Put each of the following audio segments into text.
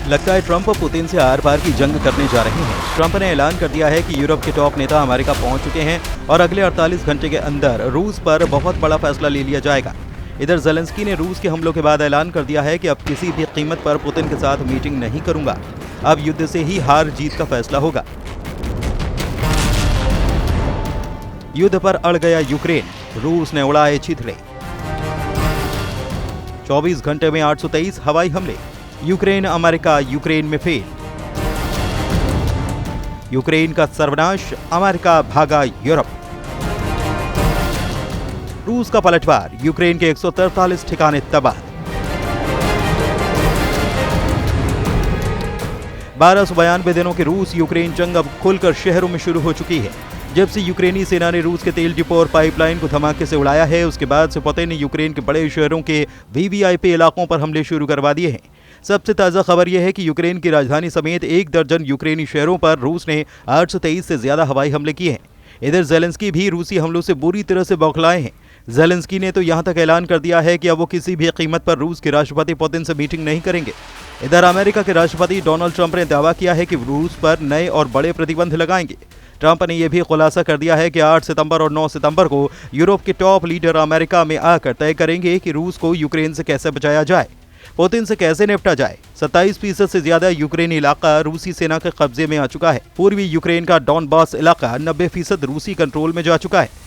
लगता है Trump Putin से आर पार की जंग करने जा रहे हैं। ट्रंप ने ऐलान कर दिया है कि यूरोप के टॉप नेता अमेरिका पहुंच चुके हैं और अगले 48 घंटे के अंदर रूस पर बहुत बड़ा फैसला ले लिया जाएगा। इधर ज़ेलेंस्की ने रूस के हमलों के बाद ऐलान कर दिया है कि अब किसी भी कीमत पर पुतिन के साथ मीटिंग नहीं करूंगा, अब युद्ध से ही हार जीत का फैसला होगा। युद्ध पर अड़ गया यूक्रेन, रूस ने उड़ाए छितरे। 24 घंटे में 823 हवाई हमले, यूक्रेन अमेरिका यूक्रेन में फेल। यूक्रेन का सर्वनाश, अमेरिका भागा यूरोप। रूस का पलटवार, यूक्रेन के 143 ठिकाने तबाह। 1292 दिनों के रूस यूक्रेन जंग अब खुलकर शहरों में शुरू हो चुकी है। जब से यूक्रेनी सेना ने रूस के तेल डिपो और पाइपलाइन को धमाके से उड़ाया है, उसके बाद से पुतिन ने यूक्रेन के बड़े शहरों के वीवीआईपी इलाकों पर हमले शुरू करवा दिए हैं। सबसे ताज़ा खबर यह है कि यूक्रेन की राजधानी समेत 1 दर्जन यूक्रेनी शहरों पर रूस ने 823 से ज्यादा हवाई हमले किए हैं। इधर ज़ेलेंस्की भी रूसी हमलों से बुरी तरह से बौखलाए हैं। ज़ेलेंस्की ने तो यहां तक ऐलान कर दिया है कि अब वो किसी भी कीमत पर रूस के राष्ट्रपति पुतिन से मीटिंग नहीं करेंगे। इधर अमेरिका के राष्ट्रपति डोनाल्ड ट्रंप ने दावा किया है कि रूस पर नए और बड़े प्रतिबंध लगाएंगे। ट्रंप ने यह भी खुलासा कर दिया है कि 8 सितंबर और 9 सितंबर को यूरोप के टॉप लीडर अमेरिका में आकर तय करेंगे कि रूस को यूक्रेन से कैसे बचाया जाए, पुतिन से कैसे निपटा जाए। 27% से ज्यादा यूक्रेनी इलाका रूसी सेना के कब्जे में आ चुका है। पूर्वी यूक्रेन का डॉनबास इलाका 90% रूसी कंट्रोल में जा चुका है।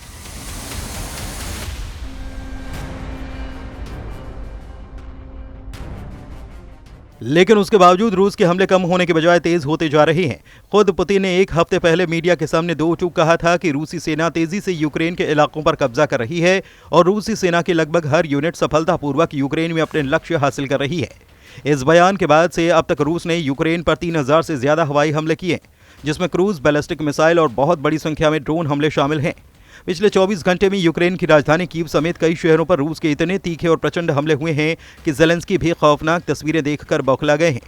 लेकिन उसके बावजूद रूस के हमले कम होने के बजाय तेज होते जा रहे हैं। खुद पुतिन ने 1 हफ्ते पहले मीडिया के सामने 2 टूक कहा था कि रूसी सेना तेजी से यूक्रेन के इलाकों पर कब्जा कर रही है और रूसी सेना की लगभग हर यूनिट सफलतापूर्वक यूक्रेन में अपने लक्ष्य हासिल कर रही है। इस बयान के बाद से अब तक रूस ने यूक्रेन पर 3000 से ज्यादा हवाई हमले किए, जिसमें क्रूज, बैलिस्टिक मिसाइल और बहुत बड़ी संख्या में ड्रोन हमले शामिल हैं। पिछले 24 घंटे में यूक्रेन की राजधानी कीव समेत कई शहरों पर रूस के इतने तीखे और प्रचंड हमले हुए हैं कि ज़ेलेंस्की भी खौफनाक तस्वीरें देखकर बौखला गए हैं।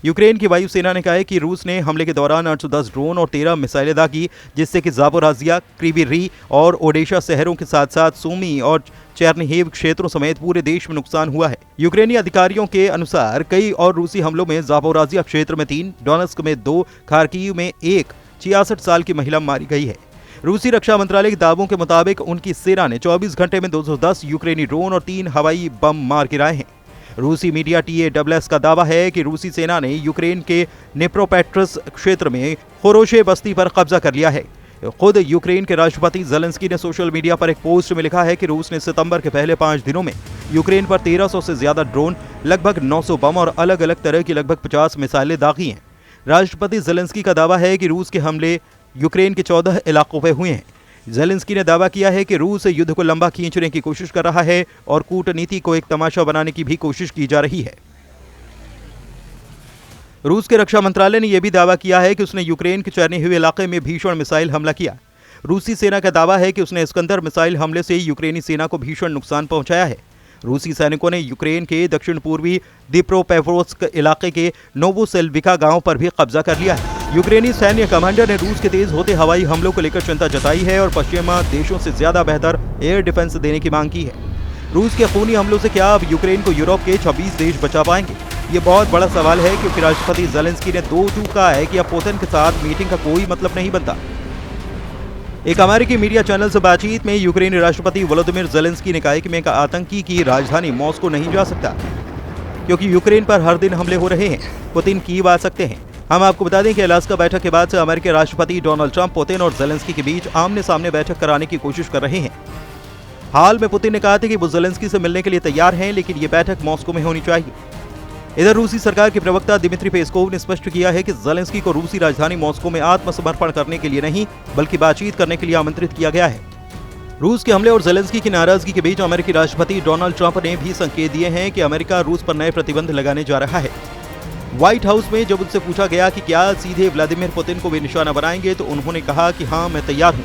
यूक्रेन की वायुसेना ने कहा है कि रूस ने हमले के दौरान 810 ड्रोन और 13 मिसाइलें दागी, जिससे कि ज़ापोरिज़िया, क्रीवी री और ओडेशा शहरों के साथ साथ सूमी और चेर्निहिव क्षेत्रों समेत पूरे देश में नुकसान हुआ है। यूक्रेनी अधिकारियों के अनुसार कई और रूसी हमलों में ज़ापोरिज़िया क्षेत्र में 3, डोनेत्स्क में 2, खार्किव में 1 66 साल की महिला मारी गई है। रूसी रक्षा मंत्रालय के दावों के मुताबिक उनकी सेना ने 24 घंटे में 210 यूक्रेनी ड्रोन और 3 हवाई बम मार गिराए हैं। रूसी मीडिया TASS का दावा है कि रूसी सेना ने यूक्रेन के नेप्रोपेट्रस क्षेत्र में खोरोशे बस्ती पर कब्जा कर लिया है। खुद यूक्रेन के राष्ट्रपति ज़ेलेंस्की ने सोशल मीडिया पर एक पोस्ट में लिखा है कि रूस ने सितंबर के पहले 5 दिनों में यूक्रेन पर 1300 से ज्यादा ड्रोन, लगभग 900 बम और अलग अलग तरह की लगभग 50 मिसाइलें दागी हैं। राष्ट्रपति ज़ेलेंस्की का दावा है कि रूस के हमले यूक्रेन के 14 इलाकों पर हुए हैं। ज़ेलेंस्की ने दावा किया है कि रूस युद्ध को लंबा खींचने की कोशिश कर रहा है और कूटनीति को एक तमाशा बनाने की भी कोशिश की जा रही है। रूस के रक्षा मंत्रालय ने यह भी दावा किया है कि उसने यूक्रेन के चेर्निहिव इलाके में भीषण मिसाइल हमला किया। रूसी सेना का दावा है कि उसने इस्कंदर मिसाइल हमले से यूक्रेनी सेना को भीषण नुकसान पहुंचाया है। रूसी सैनिकों ने यूक्रेन के दक्षिण पूर्वी दिप्रोपेट्रोव्स्क इलाके के नोवोसेल्विका गांव पर भी कब्जा कर लिया है। यूक्रेनी सैन्य कमांडर ने रूस के तेज होते हवाई हमलों को लेकर चिंता जताई है और पश्चिमा देशों से ज्यादा बेहतर एयर डिफेंस देने की मांग की है। रूस के खूनी हमलों से क्या अब यूक्रेन को यूरोप के 26 देश बचा पाएंगे? ये बहुत बड़ा सवाल है, क्योंकि राष्ट्रपति ज़ेलेंस्की ने 2 टूक कहा है कि अब पुतिन के साथ मीटिंग का कोई मतलब नहीं बनता। एक अमेरिकी मीडिया चैनल से बातचीत में यूक्रेनी राष्ट्रपति वोलोदिमिर ज़ेलेंस्की ने कहा कि मैं आतंकी की राजधानी मॉस्को नहीं जा सकता, क्योंकि यूक्रेन पर हर दिन हमले हो रहे हैं। पुतिन कीव आ सकते हैं। हम आपको बता दें कि अलास्का बैठक के बाद से अमेरिकी राष्ट्रपति डोनाल्ड ट्रंप पुतिन और ज़ेलेंस्की के बीच आमने सामने बैठक कराने की कोशिश कर रहे हैं। हाल में पुतिन ने कहा था कि वो ज़ेलेंस्की से मिलने के लिए तैयार हैं, लेकिन ये बैठक मॉस्को में होनी चाहिए। इधर रूसी सरकार के प्रवक्ता दिमित्री पेस्कोव ने स्पष्ट किया है कि ज़ेलेंस्की को रूसी राजधानी मॉस्को में आत्मसमर्पण करने के लिए नहीं, बल्कि बातचीत करने के लिए आमंत्रित किया गया है। रूस के हमले और ज़ेलेंस्की की नाराजगी के बीच अमेरिकी राष्ट्रपति डोनाल्ड ट्रंप ने भी संकेत दिए हैं कि अमेरिका रूस पर नए प्रतिबंध लगाने जा रहा है। व्हाइट हाउस में जब उनसे पूछा गया कि क्या सीधे व्लादिमीर पुतिन को भी निशाना बनाएंगे, तो उन्होंने कहा कि हाँ, मैं तैयार हूँ।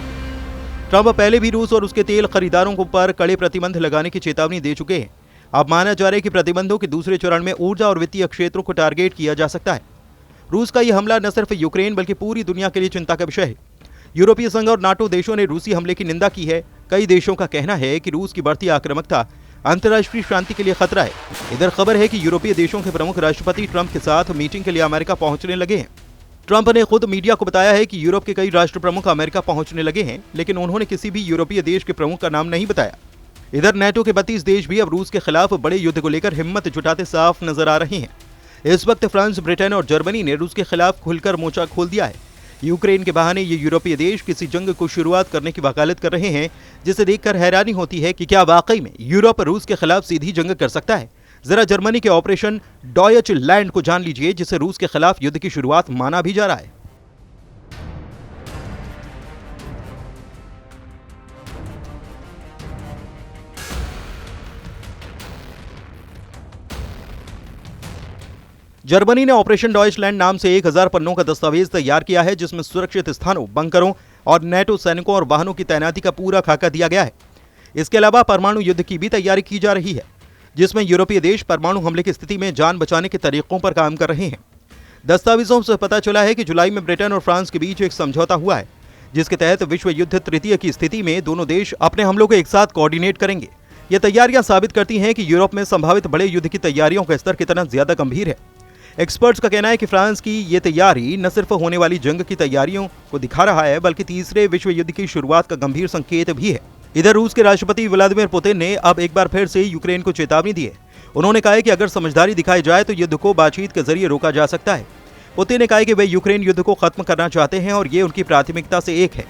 ट्रंप पहले भी रूस और उसके तेल खरीदारों पर कड़े प्रतिबंध लगाने की चेतावनी दे चुके हैं। अब माना जा रहा है कि प्रतिबंधों के दूसरे चरण में ऊर्जा और वित्तीय क्षेत्रों को टारगेट किया जा सकता है। रूस का यह हमला न सिर्फ यूक्रेन बल्कि पूरी दुनिया के लिए चिंता का विषय है। यूरोपीय संघ और नाटो देशों ने रूसी हमले की निंदा की है। कई देशों का कहना है कि रूस की बढ़ती आक्रामकता अंतर्राष्ट्रीय शांति के लिए खतरा है। इधर खबर है कि यूरोपीय देशों के प्रमुख राष्ट्रपति ट्रंप के साथ मीटिंग के लिए अमेरिका पहुंचने लगे हैं। ट्रंप ने खुद मीडिया को बताया है कि यूरोप के कई राष्ट्र प्रमुख अमेरिका पहुंचने लगे हैं, लेकिन उन्होंने किसी भी यूरोपीय देश के प्रमुख का नाम नहीं बताया। इधर नेटो के 32 देश भी अब रूस के खिलाफ बड़े युद्ध को लेकर हिम्मत जुटाते साफ नजर आ रहे हैं। इस वक्त फ्रांस, ब्रिटेन और जर्मनी ने रूस के खिलाफ खुलकर मोर्चा खोल दिया है। यूक्रेन के बहाने ये यूरोपीय देश किसी जंग को शुरुआत करने की वकालत कर रहे हैं, जिसे देखकर हैरानी होती है कि क्या वाकई में यूरोप रूस के खिलाफ सीधी जंग कर सकता है। जरा जर्मनी के ऑपरेशन डॉयचलैंड को जान लीजिए, जिसे रूस के खिलाफ युद्ध की शुरुआत माना भी जा रहा है। जर्मनी ने ऑपरेशन डॉयचलैंड नाम से 1000 पन्नों का दस्तावेज तैयार किया है, जिसमें सुरक्षित स्थानों, बंकरों और नेटो सैनिकों और वाहनों की तैनाती का पूरा खाका दिया गया है। इसके अलावा परमाणु युद्ध की भी तैयारी की जा रही है, जिसमें यूरोपीय देश परमाणु हमले की स्थिति में जान बचाने के तरीकों पर काम कर रहे हैं। दस्तावेजों से पता चला है कि जुलाई में ब्रिटेन और फ्रांस के बीच एक समझौता हुआ है, जिसके तहत विश्व युद्ध तृतीय की स्थिति में दोनों देश अपने हमलों को एक साथ कोऑर्डिनेट करेंगे। ये तैयारियां साबित करती हैं कि यूरोप में संभावित बड़े युद्ध की तैयारियों का स्तर कितना ज्यादा गंभीर है। एक्सपर्ट्स का कहना है कि फ्रांस की ये तैयारी न सिर्फ होने वाली जंग की तैयारियों को दिखा रहा है, बल्कि तीसरे विश्व युद्ध की शुरुआत का गंभीर संकेत भी है। इधर रूस के राष्ट्रपति व्लादिमीर पुतिन ने अब एक बार फिर से यूक्रेन को चेतावनी दी है। उन्होंने कहा है कि अगर समझदारी दिखाई जाए तो युद्ध को बातचीत के जरिए रोका जा सकता है। पुतिन ने कहा कि वे यूक्रेन युद्ध को खत्म करना चाहते हैं और ये उनकी प्राथमिकता से एक है।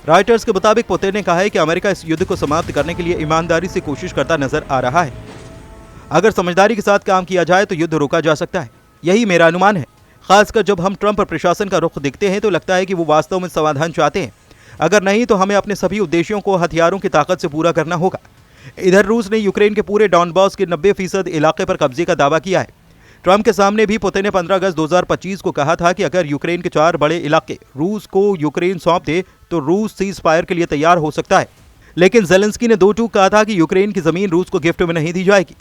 रॉयटर्स के मुताबिक पुतिन ने कहा है कि अमेरिका इस युद्ध को समाप्त करने के लिए ईमानदारी से कोशिश करता नजर आ रहा है। अगर समझदारी के साथ काम किया जाए तो युद्ध रोका जा सकता है, यही मेरा अनुमान है। खासकर जब हम ट्रंप प्रशासन का रुख देखते हैं तो लगता है कि वो वास्तव में समाधान चाहते हैं। अगर नहीं तो हमें अपने सभी उद्देश्यों को हथियारों की ताकत से पूरा करना होगा। इधर रूस ने यूक्रेन के पूरे डॉनबास के 90% इलाके पर कब्जे का दावा किया है। ट्रंप के सामने भी पुतिन ने 15 अगस्त 2025 को कहा था कि अगर यूक्रेन के 4 बड़े इलाके रूस को यूक्रेन सौंप दे तो रूस सीज फायर के लिए तैयार हो सकता है। लेकिन ज़ेलेंस्की ने दो टूक कहा था कि यूक्रेन की जमीन रूस को गिफ्ट में नहीं दी जाएगी।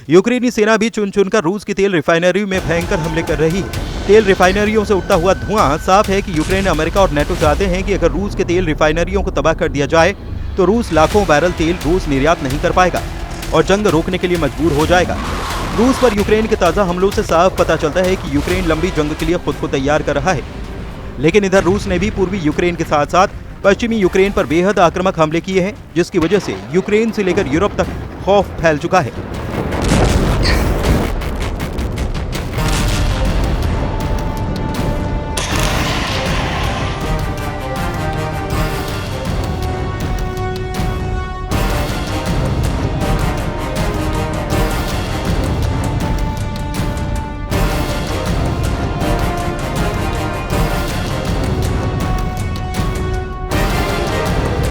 यूक्रेनी सेना भी चुन चुनकर रूस की तेल रिफाइनरी में भयंकर हमले कर रही है। तेल रिफाइनरियों से उठता हुआ धुआं साफ है कि यूक्रेन, अमेरिका और नेटो चाहते हैं कि अगर रूस के तेल रिफाइनरियों को तबाह कर दिया जाए तो रूस लाखों बैरल तेल रूस निर्यात नहीं कर पाएगा और जंग रोकने के लिए मजबूर हो जाएगा। रूस पर यूक्रेन के ताज़ा हमलों से साफ पता चलता है कि यूक्रेन लंबी जंग के लिए खुद को तैयार कर रहा है। लेकिन इधर रूस ने भी पूर्वी यूक्रेन के साथ साथ पश्चिमी यूक्रेन पर बेहद आक्रामक हमले किए हैं, जिसकी वजह से यूक्रेन से लेकर यूरोप तक खौफ फैल चुका है।